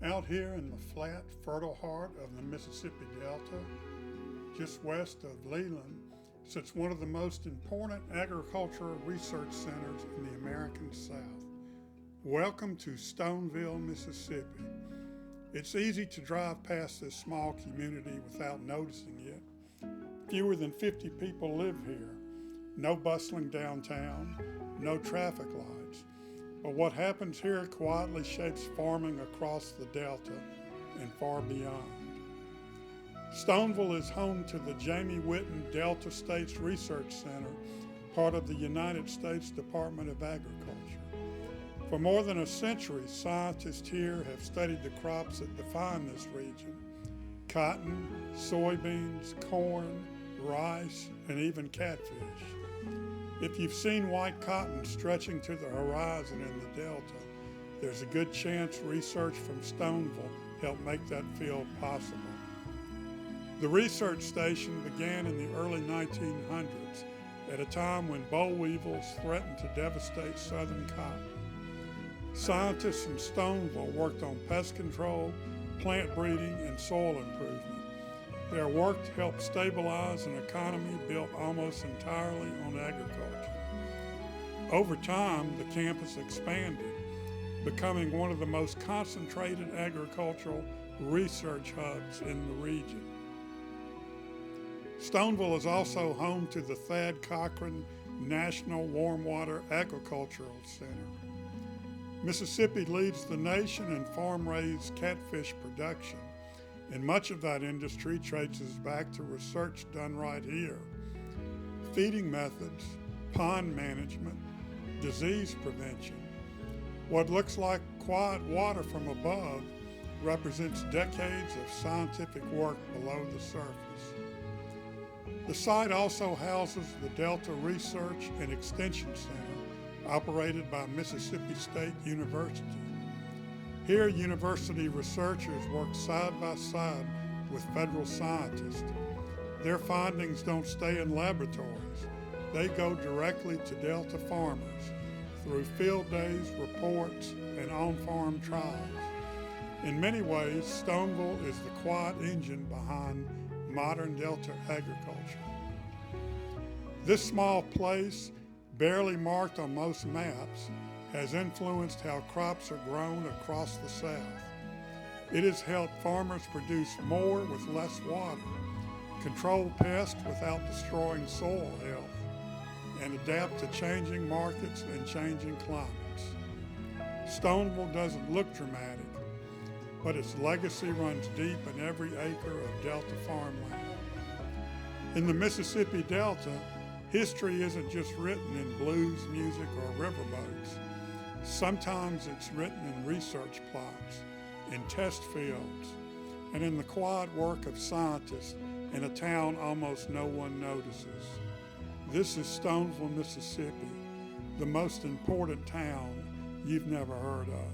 Out here in the flat, fertile heart of the Mississippi Delta, just west of Leland, sits one of the most important agricultural research centers in the American South. Welcome to Stoneville, Mississippi. It's easy to drive past this small community without noticing it. Fewer than 50 people live here. No bustling downtown, no traffic lights. But what happens here quietly shapes farming across the Delta and far beyond. Stoneville is home to the Jamie Whitten Delta States Research Center, part of the United States Department of Agriculture. For more than a century, scientists here have studied the crops that define this region: cotton, soybeans, corn, rice, and even catfish. If you've seen white cotton stretching to the horizon in the Delta, there's a good chance research from Stoneville helped make that field possible. The research station began in the early 1900s, at a time when boll weevils threatened to devastate southern cotton. Scientists in Stoneville worked on pest control, plant breeding, and soil improvement. Their work helped stabilize an economy built almost entirely on agriculture. Over time, the campus expanded, becoming one of the most concentrated agricultural research hubs in the region. Stoneville is also home to the Thad Cochran National Warm Water Agricultural Center. Mississippi leads the nation in farm-raised catfish production, and much of that industry traces back to research done right here. Feeding methods, pond management, disease prevention. What looks like quiet water from above represents decades of scientific work below the surface. The site also houses the Delta Research and Extension Center, operated by Mississippi State University. Here, university researchers work side by side with federal scientists. Their findings don't stay in laboratories. They go directly to Delta farmers through field days, reports, and on-farm trials. In many ways, Stoneville is the quiet engine behind modern Delta agriculture. This small place, barely marked on most maps, has influenced how crops are grown across the South. It has helped farmers produce more with less water, control pests without destroying soil health, and adapt to changing markets and changing climates. Stoneville doesn't look dramatic, but its legacy runs deep in every acre of Delta farmland. In the Mississippi Delta, history isn't just written in blues, music, or riverboats. Sometimes it's written in research plots, in test fields, and in the quiet work of scientists in a town almost no one notices. This is Stoneville, Mississippi, the most important town you've never heard of.